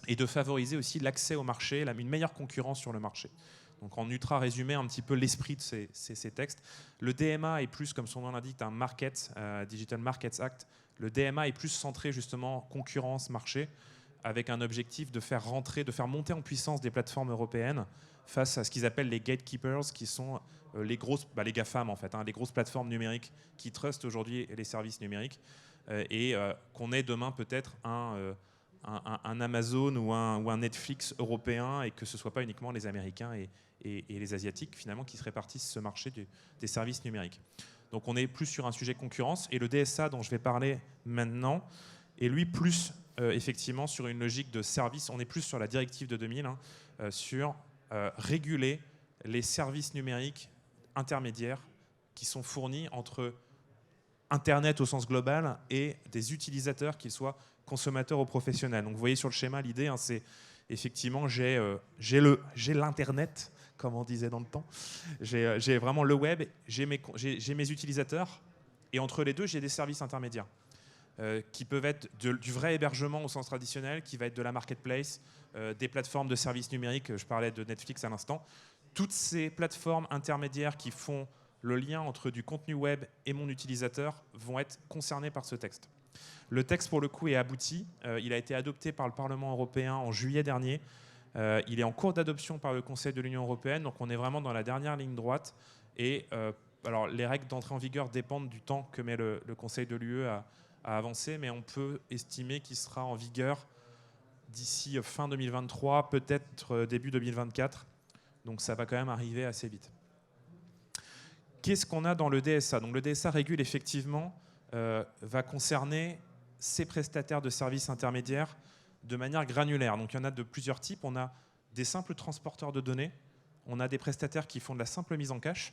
et de favoriser aussi l'accès au marché, une meilleure concurrence sur le marché. Donc en ultra résumé un petit peu l'esprit de ces textes. Le DMA est plus, comme son nom l'indique, un Digital Markets Act. Le DMA est plus centré justement concurrence, marché, avec un objectif de faire monter en puissance des plateformes européennes face à ce qu'ils appellent les gatekeepers, qui sont les grosses, les GAFAM en fait, les grosses plateformes numériques qui trustent aujourd'hui les services numériques, et qu'on ait demain peut-être un Amazon ou un Netflix européen, et que ce ne soit pas uniquement les Américains et les Asiatiques finalement qui se répartissent ce marché des services numériques. Donc on est plus sur un sujet concurrence, et le DSA dont je vais parler maintenant est lui plus effectivement sur une logique de service. On est plus sur la directive de 2000, sur réguler les services numériques intermédiaires qui sont fournis entre Internet au sens global et des utilisateurs, qu'ils soient consommateurs ou professionnels. Donc vous voyez sur le schéma, l'idée, c'est effectivement j'ai l'Internet, comme on disait dans le temps. J'ai vraiment le web, j'ai mes utilisateurs, et entre les deux, j'ai des services intermédiaires. Qui peuvent être du vrai hébergement au sens traditionnel, qui va être de la marketplace, des plateformes de services numériques, je parlais de Netflix à l'instant. Toutes ces plateformes intermédiaires qui font le lien entre du contenu web et mon utilisateur vont être concernées par ce texte. Le texte, pour le coup, est abouti. Il a été adopté par le Parlement européen en juillet dernier. Il est en cours d'adoption par le Conseil de l'Union européenne, donc on est vraiment dans la dernière ligne droite. Et alors, les règles d'entrée en vigueur dépendent du temps que met le Conseil de l'UE à avancer, mais on peut estimer qu'il sera en vigueur d'ici fin 2023, peut-être début 2024. Donc ça va quand même arriver assez vite. Qu'est-ce qu'on a dans le DSA? Donc le DSA régule effectivement, va concerner ces prestataires de services intermédiaires de manière granulaire. Donc il y en a de plusieurs types. On a des simples transporteurs de données, on a des prestataires qui font de la simple mise en cache.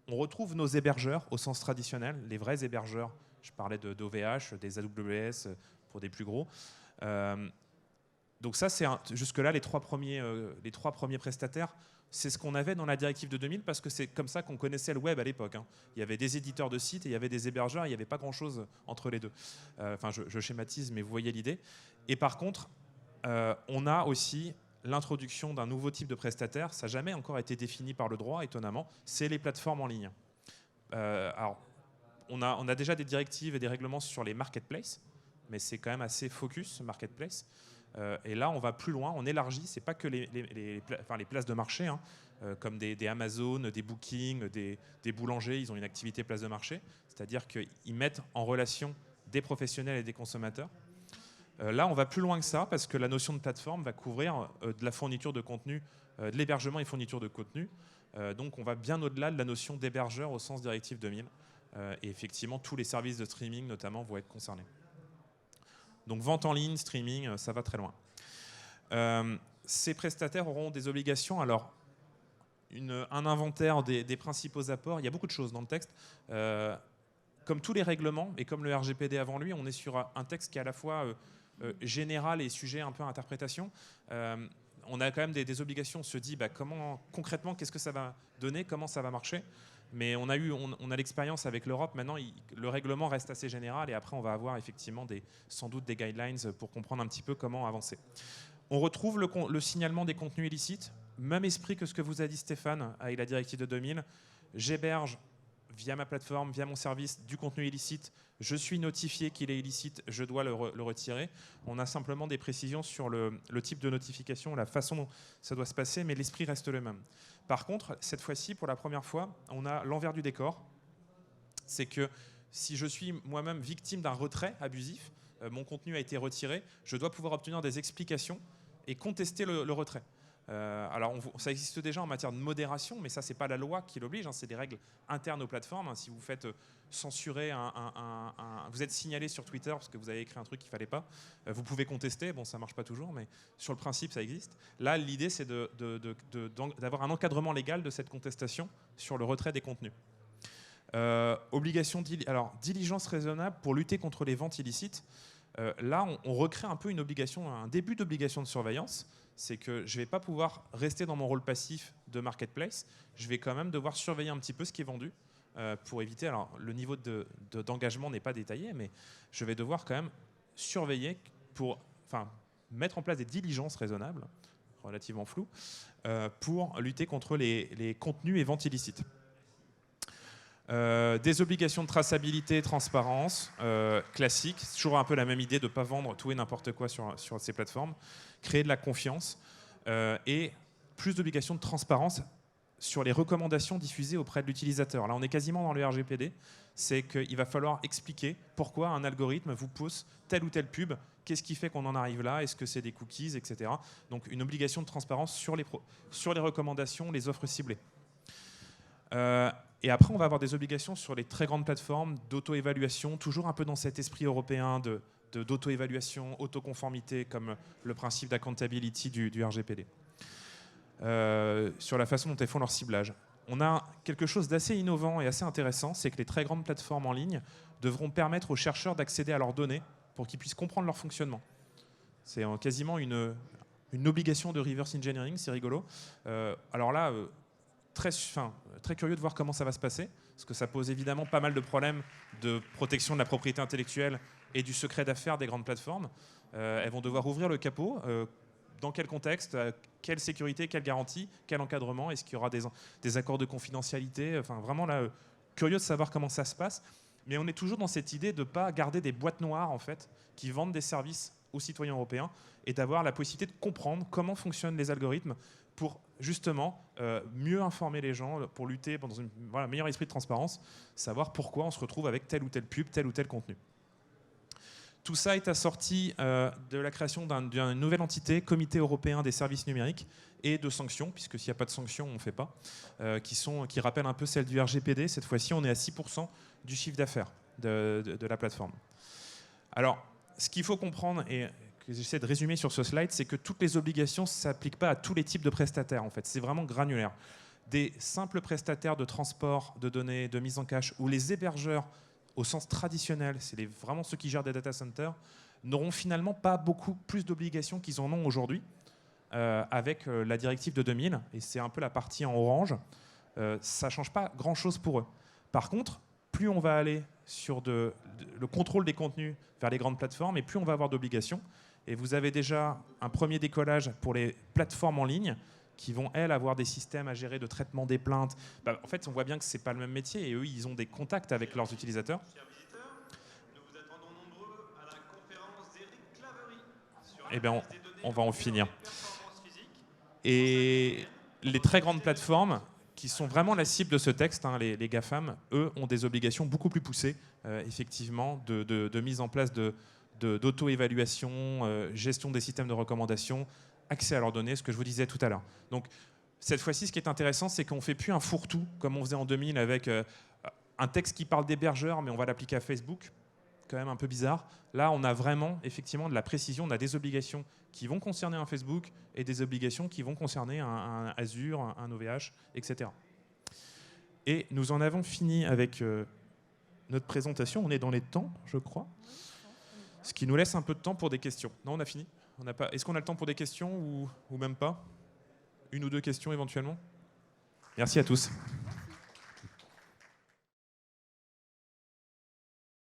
On retrouve nos hébergeurs au sens traditionnel, les vrais hébergeurs. Je parlais d'OVH, des AWS pour des plus gros. Donc ça, c'est jusque-là les trois premiers prestataires. C'est ce qu'on avait dans la directive de 2000, parce que c'est comme ça qu'on connaissait le web à l'époque. Il y avait des éditeurs de sites et il y avait des hébergeurs, il n'y avait pas grand-chose entre les deux. Enfin, je schématise, mais vous voyez l'idée. Et par contre, on a aussi l'introduction d'un nouveau type de prestataire. Ça n'a jamais encore été défini par le droit, étonnamment. C'est les plateformes en ligne. Alors, on a déjà des directives et des règlements sur les marketplaces, mais c'est quand même assez focus, marketplace. Et là, on va plus loin, on élargit. C'est pas que les places de marché, comme des Amazon, des Booking, des boulangers. Ils ont une activité place de marché, c'est-à-dire qu'ils mettent en relation des professionnels et des consommateurs. Là, on va plus loin que ça, parce que la notion de plateforme va couvrir de la fourniture de contenu, de l'hébergement et fourniture de contenu. Donc, on va bien au-delà de la notion d'hébergeur au sens directive 2000. Et effectivement, tous les services de streaming, notamment, vont être concernés. Donc vente en ligne, streaming, ça va très loin. Ces prestataires auront des obligations. Alors, un inventaire des principaux apports. Il y a beaucoup de choses dans le texte. Comme tous les règlements, et comme le RGPD avant lui, on est sur un texte qui est à la fois général et sujet un peu à interprétation. On a quand même des obligations. On se dit concrètement, qu'est-ce que ça va donner, comment ça va marcher. Mais on a l'expérience avec l'Europe. Maintenant, le règlement reste assez général, et après, on va avoir effectivement sans doute des guidelines pour comprendre un petit peu comment avancer. On retrouve le signalement des contenus illicites, même esprit que ce que vous a dit Stéphane avec la directive de 2000. J'héberge via ma plateforme, via mon service, du contenu illicite, je suis notifié qu'il est illicite, je dois le retirer. On a simplement des précisions sur le type de notification, la façon dont ça doit se passer, mais l'esprit reste le même. Par contre, cette fois-ci, pour la première fois, on a l'envers du décor. C'est que si je suis moi-même victime d'un retrait abusif, mon contenu a été retiré, je dois pouvoir obtenir des explications et contester le retrait. Alors, ça existe déjà en matière de modération, mais ça, c'est pas la loi qui l'oblige, hein, c'est des règles internes aux plateformes. Hein. Si vous faites censurer vous êtes signalé sur Twitter parce que vous avez écrit un truc qu'il fallait pas, vous pouvez contester. Bon, ça marche pas toujours, mais sur le principe, ça existe. Là, l'idée, c'est d'avoir un encadrement légal de cette contestation sur le retrait des contenus. Diligence raisonnable pour lutter contre les ventes illicites. Là, on recrée un peu un début d'obligation de surveillance. C'est que je ne vais pas pouvoir rester dans mon rôle passif de marketplace. Je vais quand même devoir surveiller un petit peu ce qui est vendu pour éviter. Alors, le niveau d'engagement n'est pas détaillé, mais je vais devoir quand même surveiller mettre en place des diligences raisonnables, relativement floues, pour lutter contre les contenus et ventes illicites. Des obligations de traçabilité, transparence, classiques. C'est toujours un peu la même idée de ne pas vendre tout et n'importe quoi sur ces plateformes. Créer de la confiance et plus d'obligations de transparence sur les recommandations diffusées auprès de l'utilisateur. Là, on est quasiment dans le RGPD. C'est qu'il va falloir expliquer pourquoi un algorithme vous pousse telle ou telle pub, qu'est-ce qui fait qu'on en arrive là, est-ce que c'est des cookies, etc. Donc une obligation de transparence sur les recommandations, les offres ciblées. Et après, on va avoir des obligations sur les très grandes plateformes d'auto-évaluation, toujours un peu dans cet esprit européen d'auto-évaluation, autoconformité, comme le principe d'accountability du RGPD. Sur la façon dont elles font leur ciblage. On a quelque chose d'assez innovant et assez intéressant, c'est que les très grandes plateformes en ligne devront permettre aux chercheurs d'accéder à leurs données pour qu'ils puissent comprendre leur fonctionnement. C'est quasiment une obligation de reverse engineering, c'est rigolo. Alors là, très curieux de voir comment ça va se passer, parce que ça pose évidemment pas mal de problèmes de protection de la propriété intellectuelle et du secret d'affaires des grandes plateformes. Elles vont devoir ouvrir le capot. Dans quel contexte, quelle sécurité, quelle garantie, quel encadrement, est-ce qu'il y aura des accords de confidentialité, enfin vraiment là, curieux de savoir comment ça se passe. Mais on est toujours dans cette idée de ne pas garder des boîtes noires en fait, qui vendent des services aux citoyens européens et d'avoir la possibilité de comprendre comment fonctionnent les algorithmes pour justement mieux informer les gens, pour lutter dans un meilleur esprit de transparence, savoir pourquoi on se retrouve avec telle ou telle pub, tel ou tel contenu. Tout ça est assorti de la création d'une nouvelle entité, Comité européen des services numériques, et de sanctions, puisque s'il n'y a pas de sanctions, on ne fait pas, qui rappellent un peu celle du RGPD. Cette fois-ci, on est à 6% du chiffre d'affaires de la plateforme. Alors, ce qu'il faut comprendre, et que j'essaie de résumer sur ce slide, c'est que toutes les obligations ne s'appliquent pas à tous les types de prestataires, en fait. C'est vraiment granulaire. Des simples prestataires de transport de données, de mise en cache, ou les hébergeurs au sens traditionnel, c'est vraiment ceux qui gèrent des data centers, n'auront finalement pas beaucoup plus d'obligations qu'ils en ont aujourd'hui avec la directive de 2000, et c'est un peu la partie en orange. Ça ne change pas grand-chose pour eux. Par contre, plus on va aller sur le contrôle des contenus vers les grandes plateformes, et plus on va avoir d'obligations. Et vous avez déjà un premier décollage pour les plateformes en ligne, qui vont, elles, avoir des systèmes à gérer de traitement des plaintes. En fait, on voit bien que ce n'est pas le même métier, et eux, ils ont des contacts avec leurs utilisateurs. Chers visiteurs, nous vous attendons nombreux à la conférence d'Éric Claverie sur Eh bien, on va en finir. performance physique. Et les très grandes plateformes, qui sont vraiment la cible de ce texte, hein, les GAFAM, eux, ont des obligations beaucoup plus poussées, effectivement, de mise en place d'auto-évaluation, gestion des systèmes de recommandation, accès à leurs données, ce que je vous disais tout à l'heure. Donc, cette fois-ci, ce qui est intéressant, c'est qu'on ne fait plus un fourre-tout, comme on faisait en 2000, avec un texte qui parle d'hébergeur, mais on va l'appliquer à Facebook, quand même un peu bizarre. Là, on a vraiment, effectivement, de la précision, on a des obligations qui vont concerner un Facebook et des obligations qui vont concerner un Azure, un OVH, etc. Et nous en avons fini avec notre présentation. On est dans les temps, je crois. Ce qui nous laisse un peu de temps pour des questions. Non, on a fini ? Est-ce qu'on a le temps pour des questions ou même pas ? Une ou deux questions éventuellement ? Merci à tous.